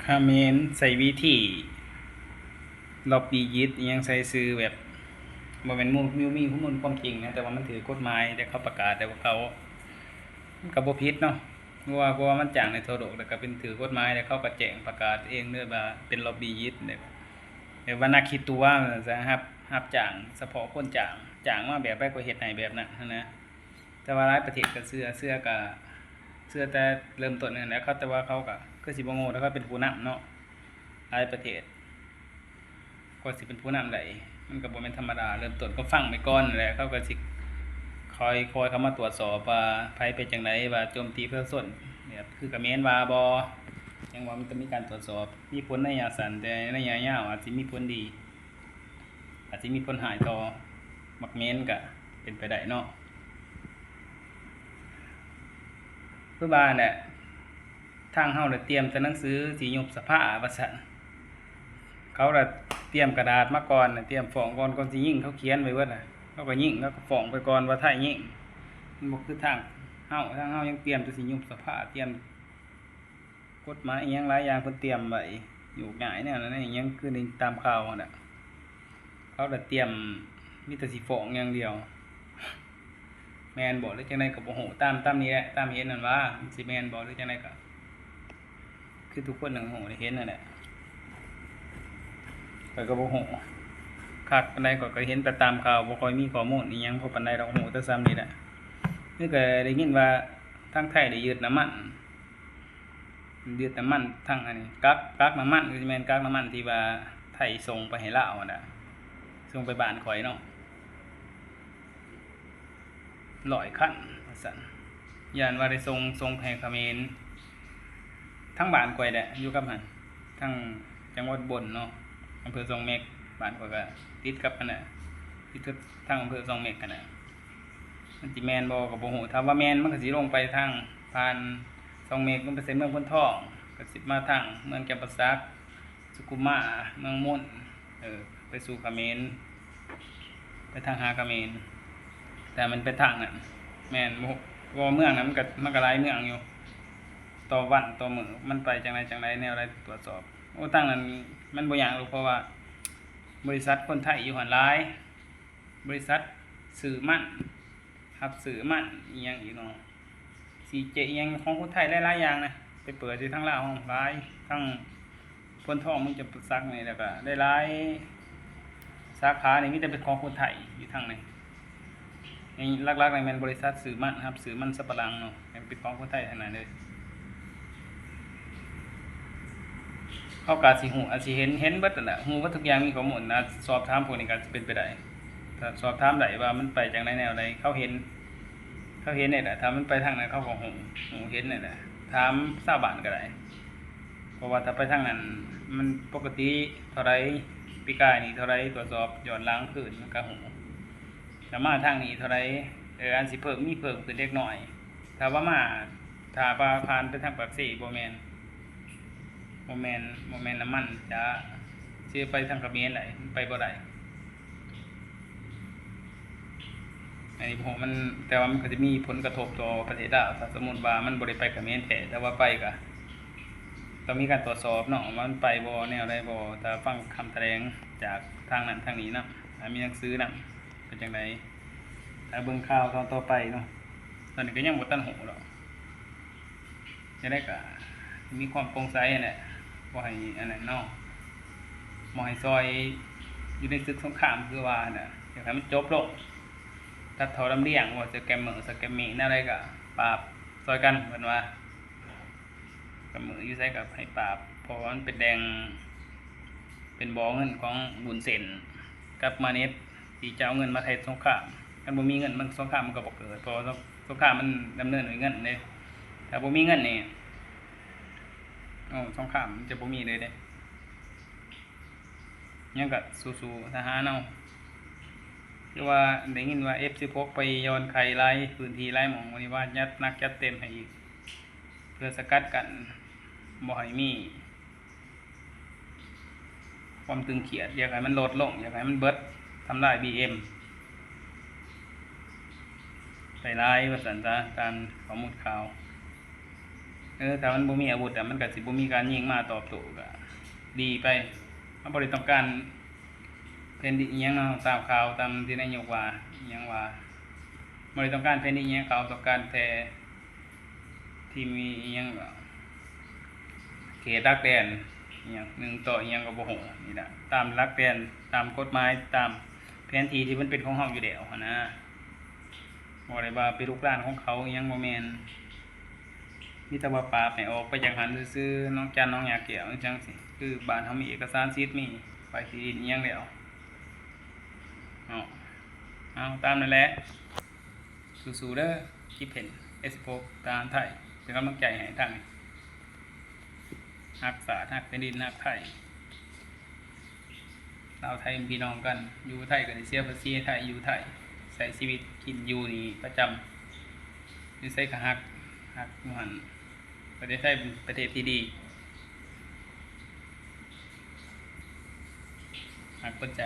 คาเมนใส่วิธีล็อบบี้ยิสยังใส่ซื้อแบบบ่เป็นมิวมีข้อมูลความจริงนะแต่ว่ามันถือกฎหมายแต่เขาประกาศแต่ว่าเขาก็บ่ผิดเนาะเพราะว่ามันจ้างในโทรกแล้วก็เป็นถือกฎหมายแล้วเขาก็แจ้งประกาศเองเด้อว่าเป็นล็อบบี้ยิสเนี่ยว่านักคิดตัวจะรับจ้างเฉพาะคนจ้างมาแบบไปก็เฮ็ดให้แบบนั้นนะแต่ว่าหลายประเทศก็เชื่อก็เชื่อแต่เริ่มต้นนั่นแหละเขาแต่ว่าเขาก็คือสิบ่โง่แล้วก็เป็นผู้นำเนาะหลายประเทศก็สิเป็นผู้นำได้มันก็บ่แม่นธรรมดาเริ่มต้นก็ฟังไปก่อนนั่นแหละเขาก็สิคอยเข้ามาตรวจสอบว่าไผเป็นจังไดว่าโจมตีเพื่อส่วนเนี่ยคือก็แม่นว่าบ่ยังว่ามันก็มีการตรวจสอบมีผลในระยะสั้นแต่ในระยะยาวอาจสิมีผลดีอาจสิมีผลหายต่อมักแม่นก็เป็นไปได้เนาะคือว่าน่ะทางเฮาได้เตรียมแต่หนังสือสิยุบสภาว่าซั่นเขาน่ะเตรียมกระดาษมาก่อนน่ะเตรียมฟ้องก่อนสิยิงเขาเขียนไว้เบิดน่ะเขาก็ยิงแล้วก็ฟ้องไปก่อนว่าถ้ายิงมันบ่คือทางเฮายังเตรียมแต่สิยุบสภาเตรียมกฎหมายอีหยังหลายอย่างเพิ่นเตรียมไว้อยู่ง่ายแนวนั้นอีหยังคือในตามข่าวนั่นน่ะเขาน่ะเตรียมมีแต่สิฟ้องอย่างเดียวแม่นบ่หรือจังได๋ก็บ่ฮู้ตามนี้แหละตามเห็นนั่นว่ามันสิแม่นบ่หรือจังได๋ก็คือทุกคนนั่นฮู้ได้เห็นนั่นแหละข้อยก็บ่ฮู้คักปานใดข้อยก็เห็นแต่ตามข่าวบ่ค่อยมีข้อมูลอิหยังพอปานใดดอกฮู้แต่ส่ำนี้แหละคือก็ได้ยินว่าทางไทยได้ยึดน้ำมันทางอันนี้กักน้ำมันคือสิแม่นกักน้ำมันที่ว่าไทยส่งไปให้ลาวนั่นน่ะส่งไปบ้านข้อยเนาะ100คันว่าซั่นย้านว่าได้ส่งให้เขมรทั้งบ้านข้อยแหละอยู่กับหั่นทั้งจังหวัดอุบลเนาะอำเภอสองเม็กบ้านข้อยก็ติดกับอันน่ะติดกับทางอำเภอสองเม็กกันน่ะมันสิแม่นบ่ก็บ่ฮู้ถ้าว่าแม่นมันก็สิลงไปทางผ่านสองเม็กลงไปใส่เมืองพนทองก็สิมาทางเมืองแก่นประสักสุขุมมาเมืองมนไปสู่เขมรไปทางหาเขมรแต่มันเป็นทางนั้นแม่นบ่เมืองนั้นมันก็หลายเมืองอยู่ต่อวันต่อมื้อมันไปจังไดแนวใดตรวจสอบโอ้ทางนั้นมันบ่ยากหรอกเพราะว่าบริษัทคนไทยอยู่หั่นหลายบริษัทสื่อมั่นรับสื่อมั่นอีหยังอีกเนาะ CJ อีหยังของคนไทยหลายๆอย่างนะไปเปิดอยู่ทางลาวหลายทั้งพนทองมึงจะปรึกษานี่แล้วก็ได้หลายสาขานี่มีแต่เป็นของคนไทยอยู่ทางนี้นี่หลักๆนี่แม่นบริษัทสื่อมั่นครับสื่อมั่นสัปปะหลังเนาะเป็นของคนไทยทั้งนั้นเลยเขาก็สิฮู้อาจสิเห็นเบิดนั่นแหละฮู้ว่าทุกอย่างมีข้อมูลนะสอบถามพวกนี้ก็สิเป็นไปได้ถ้าสอบถามได้ว่ามันไปจังไดแนวใดเขาเห็นนี่แหละถ้ามันไปทางนั้นเขาก็ฮู้เห็นนี่แหละถามชาวบ้านก็ได้เพราะว่าถ้าไปทางนั้นมันปกติเท่าใดปีกายนี่เท่าใดตรวจสอบย้อนหลังคืนมันก็ฮู้ถ้ามาทางนี้เท่าใดอันสิเพิ่มขึ้นเล็กน้อยถ้าว่ามาถ้าผ่านไปทางปากสีบ่แม่นน้ำมันจะสิไปทางเขมรได้ไปบ่ได้อันนี้ผมมันแต่ว่ามันก็จะมีผลกระทบต่อประเทศลาวถ้าสมมุติว่ามันบ่ได้ไปเขมรแท้แต่ว่าไปก็ต้องมีการตรวจสอบเนาะว่ามันไปบ่แนวใดบ่ถ้าฟังคำแถลงจากทางนั้นทางนี้นำมีหนังสือนำเป็นจังไดถ้าเบิ่งข่าวตอนต่อไปเนาะตอนนี้ก็ยังบ่ทันฮู้ดอกจะได้ก็มีความโปร่งใสนั่นแหละบ่ให้อันนั้นเนาะบ่ให้ซอยอยู่ในศึกสงครามคือว่าน่ะอยากให้มันจบลงตัดถอลำเลียงว่าจะแกมสแกมมีแนวใดก็ปราบซอยกันเพิ่นว่ากับมืออยู่ไสก็ให้ปราบเพราะว่ามันเป็นแดงเป็นบ่อเงินของบุญเส้นกับมาเน็ตที่จะเอาเงินมาไทยสงครามคันบ่มีเงินมันสงครามมันก็บ่เกิดเพราะสงครามมันดำเนินด้วยเงินเด้ถ้าบ่มีเงินนี่สงครามมันจะบ่มีเลยเด้ยังก็สู้ๆทหารเอาคือว่าได้ยินว่า F16 ไปย้อนไขหลายพื้นที่หลายหม้องวันนี้ว่าจัดเต็มให้อีกเพื่อสกัดกั้นบ่ให้มีความตึงเครียดอยากให้มันลดลงอยากให้มันเบิดทำลาย BM ไปหลายว่าซั่นซะการข้อมูลข่าว ถ้ามันบ่มีอาวุธอะมันก็สิบ่มีการยิงมาตอบโต้ก็ดีไปมันบ่ได้ต้องการแผ่นดินอิหยังเนาะตามข่าวตามที่นายกว่าอิหยังว่าบ่ได้ต้องการแผ่นดินอิหยังเขาต้องการแต่ที่มีอิหยังก็เขตรักแดนอิหยัง1ต่ออิหยังก็บ่ฮู้นี่ล่ะตามรักแดนตามกฎหมายตามแผนที่ที่มันเป็นของเฮาอยู่แล้วหั้นนะบ่ได้ว่าไปรุกรานของเขาอิหยังบ่แม่นมีแต่ว่าปราบให้ออกไปจากหันซื่อๆน้องจันน้องหยาแก้วจังซี่คือบ้านเฮามีเอกสารสิทธิ์มีไปที่ดินอิหยังแล้วเอาตามนั่นแหละสู้ๆเด้อคิดเห็น S16 ทหารไทยเป็นกำลังใจให้ทางรักษาทักแผ่นดินรักไทยลาวไทยเป็นพี่น้องกันอยู่ไทยก็ได้เสียภาษีไทยอยู่ไทยใช้ชีวิตกินอยู่นี่ประจำอยู่ไสก็ฮักอยู่หั่นประเทศไทยเป็นประเทศที่ดีฮักเปิดใจ